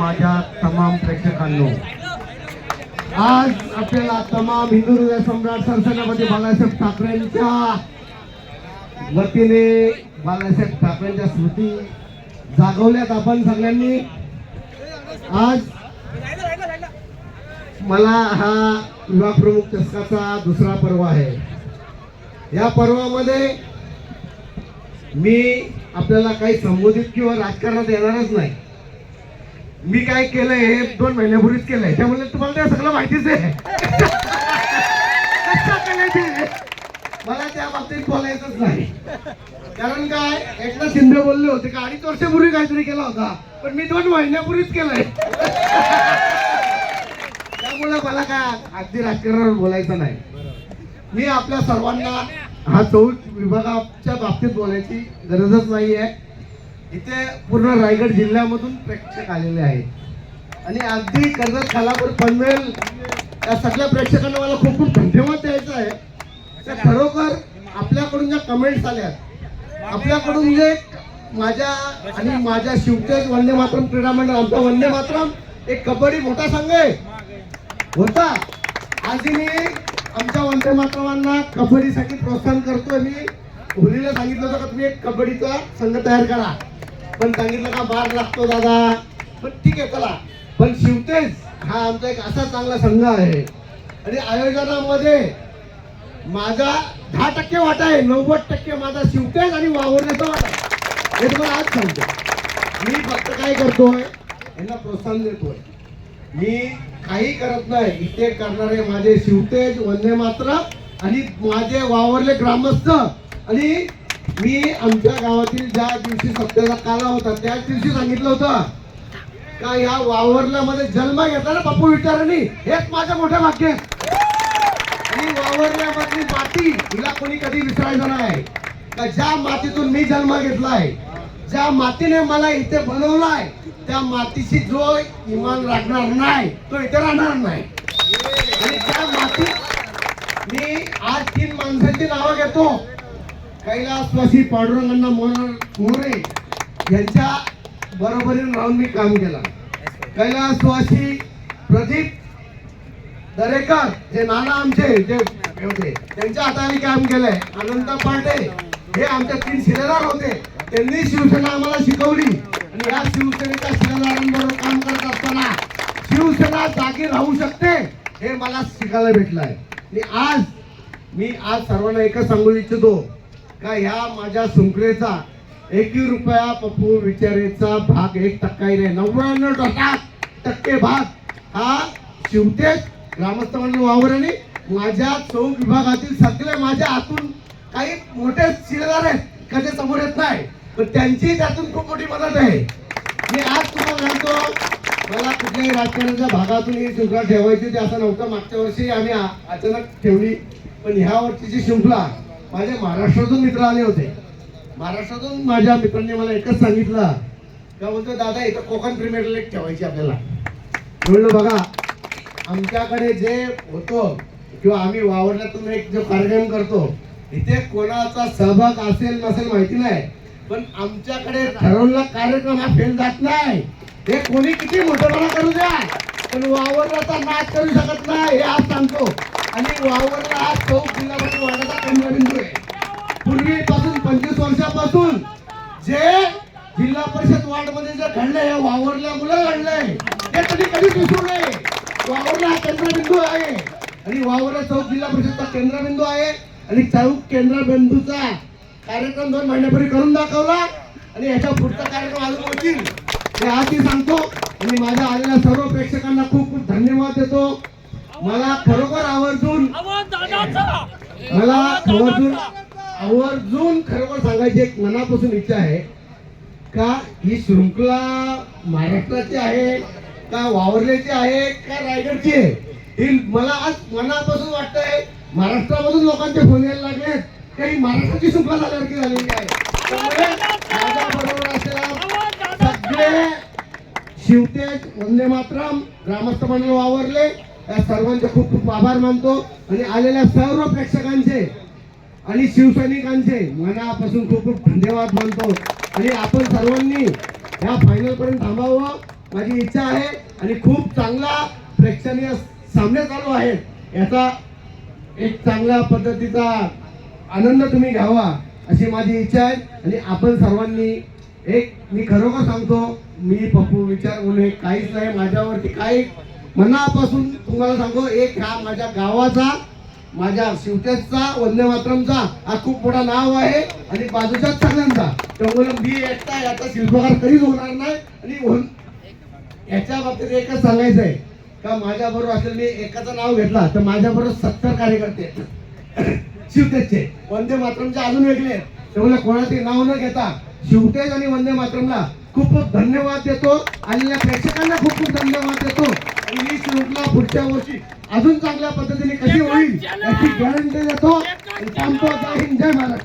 माझ्या तमाम प्रेक्षकांनो, आज आपल्याला तमाम हिंदू हृदय सम्राट सरसेनापती बाळासाहेब ठाकरेंच्या वतीने बाळासाहेब ठाकरेंच्या स्मृती जागवल्यात आपण सगळ्यांनी। आज मला हा विभाग प्रमुख चषकाचा दुसरा पर्व आहे। या पर्वामध्ये मी आपल्याला काही संबोधित किंवा राजकारणात येणारच नाही। मी काय केलंय हे 2 महिन्यापूर्वीच केलंय, त्यामुळे तुम्हाला ते सगळं माहितीच आहे। मला त्या बाबतीत बोलायचंच नाही, कारण काय एकनाथ शिंदे बोलले होते का 2.5 वर्षापूर्वी काहीतरी केला होता, पण मी 2 महिन्यापूर्वीच केलंय। त्यामुळे मला काय अगदी राजकारणावर बोलायचं नाही। मी आपल्या सर्वांना हा 14 विभागाच्या बाबतीत बोलायची गरजच नाही आहे। इथे पूर्ण रायगड जिल्ह्यामधून प्रेक्षक आलेले आहेत आणि अगदी कर्जत, खालापूर, पनवेल या सगळ्या प्रेक्षकांना मला खूप खूप धन्यवाद द्यायचा आहे। तर खरोखर आपल्याकडून ज्या कमेंट्स आल्या, आपल्याकडून जे माझ्या शिवतेज वंदे मातरम क्रीडा मंडळ, आमचा वंदे मातरम एक कबड्डी मोठा संघ होता। आज मी आमच्या वंदे मातरमांना कबड्डीसाठी प्रोत्साहन करतोय। मी होलीला सांगितलं होतं का तुम्ही एक कबड्डीचा संघ तयार करा, पण सांगितलं का बार लागतो दादा, पण ठीक आहे चला। पण शिवतेज हा आमचा एक असा चांगला संघ आहे आणि आयोजनामध्ये माझा 10% वाटा आहे, 90% माझा शिवतेज आणि वावरण्याचा वाटा आहे। हे तुम्हाला आज सांगतो। मी फक्त काय करतोय, यांना प्रोत्साहन देतोय। मी काही करत नाही, इथे करणारे माझे शिवतेज, वंदे मातरम आणि माझे वावरले ग्रामस्थ। आणि मी आमच्या गावातील ज्या दिवशी सप्त्याचा काला होता त्याच दिवशी सांगितलं होतं का या वावरल्यामध्ये जन्म घेतला ना बापू विचारांनी, हेच माझं मोठं भाग्य आहे। आणि वावरल्यामधली माती हिला कोणी कधी विसरायचं नाही का ज्या मातीतून मी जन्म घेतलाय, ज्या मातीने मला इथे बनवलाय, त्या मातीशी जो इमान राखणार नाही तो इथे राहणार नाही। आणि त्या मातीत मी आज 3 माणसांची नावं घेतो। कैलासवासी पांडुरंगांना मोरे यांच्या बरोबरीने राहून मी काम केलं। कैलासवासी प्रदीप दरेकर जे नाना आमचे जे होते त्यांच्या हाताने काम केलंय। अनंत पाटे हे आमच्या 3 शिलेदार होते, त्यांनी शिवसेना आम्हाला शिकवली आणि या शिवसेनेच्या शिलेदारांबरोबर काम करत असताना शिवसेना जागी राहू शकते हे मला शिकायला भेटलंय। आणि मी आज सर्वांना एकच सांगू इच्छितो का ह्या माझ्या सुंकरेचा 1 रुपया पप्पू विचारेचा भाग 1% नाही, 99% भाग हा शिवतेज ग्रामस्थ मंडळ वावर आणि माझ्या 14 विभागातील सगळे माझ्या हातून काही मोठे शिलेदार आहेत कधी समोर येत नाही, पण त्यांची त्यातून खूप मोठी मदत आहे। मी आज तुम्हाला सांगतो, मला कुठल्याही राजकारणाच्या भागातून ही शृंखला ठेवायची होती असं नव्हतं। मागच्या वर्षी आम्ही अचानक ठेवली, पण ह्या वर्षीची शृंखला माझे महाराष्ट्रातून मित्र आले होते। महाराष्ट्रातून माझ्या मित्रांनी मला एकच सांगितलं का बोलतो दादा इथं कोकण प्रीमियर लीग ठेवायची आपल्याला। म्हणलं बघा आमच्याकडे जे होतो किंवा आम्ही वावरण्यातून एक जो कार्यक्रम करतो इथे कोणाचा सहभाग असेल नसेल माहिती नाही, पण आमच्याकडे ठरवलेला कार्यक्रम हा फेल जात नाही। हे कोणी किती मोठेपणा करू द्या, पण वावरण्याचा नाच करू शकत नाही हे आज सांगतो। आणि वावरला हा 14 जिल्ह्यामध्ये वाढायचा केंद्रबिंदू आहे। पूर्वीपासून 25 वर्षापासून जे जिल्हा परिषद वार्डमध्ये जे घडलंय हे वावरल्यामुळे घडलंय, ते कधीच विसरू नये। वावरला हा केंद्रबिंदू आहे आणि वावरला 14 जिल्हा परिषदचा केंद्रबिंदू आहे आणि 14 केंद्रबिंदूचा कार्यक्रम 2 महिन्यापूर्वी करून दाखवला आणि याचा पुढचा कार्यक्रम अजून होतील हे आजही सांगतो। आणि माझ्या आलेल्या सर्व प्रेक्षकांना खूप खूप धन्यवाद देतो। मला खरोखर आवर्जून खरोखर सांगायची एक मनापासून इच्छा आहे का ही शृंखला महाराष्ट्राची आहे का वावरल्याची आहे का रायगडची आहे, ही मला आज मनापासून वाटतंय। महाराष्ट्रामधून लोकांचे फोन यायला लागलेत काही महाराष्ट्राची शृंखला झाल्यासारखी झालेली आहे। त्यामुळे माझ्याबरोबर असलेला सगळे शिवतेज, वंदे मातरम, ग्रामस्थ मंडळ वावरले या सर्वांचे खूप खूप आभार मानतो। आणि आलेल्या सर्व प्रेक्षकांचे आणि शिवसैनिकांचे मनापासून खूप खूप धन्यवाद मानतो। आणि आपण सर्वांनी या फायनल पर्यंत थांबावं माझी इच्छा आहे आणि खूप चांगला प्रेक्षणीय सामने चालू आहेत याचा एक चांगल्या पद्धतीचा आनंद तुम्ही घ्यावा अशी माझी इच्छा आहे. आणि आपण सर्वांनी मी खरोखर सांगतो, मी पप्पू विचार बोलू काहीच नाही माझ्यावरती, काही मनापासून तुम्हाला सांगतो, एक ह्या माझ्या गावाचा, माझ्या शिवतेजचा, वंदे मातरमचा हा खूप मोठा नाव आहे आणि बाजूच्या सगळ्यांचा. त्यामुळे मी एकटा याचा शिल्पकार कधीच होणार नाही. आणि याच्या बाबतीत एकच सांगायचं आहे का माझ्या बरोबर असेल, मी एकाचं नाव घेतला तर माझ्या बरोबर 70 कार्यकर्ते शिवतेजचे, वंदे मातरमचे अजून वेगळे आहेत. त्यामुळे कोणाचे नाव न घेता शिवतेज आणि वंदे मातरमला खूप खूप धन्यवाद देतो. आलेल्या प्रेक्षकांना खूप खूप धन्यवाद देतो. आणि ही शृंखला पुढच्या वर्षी अजून चांगल्या पद्धतीने कशी होईल याची गॅरंटी देतो. जय हिंद, जय महाराष्ट्र.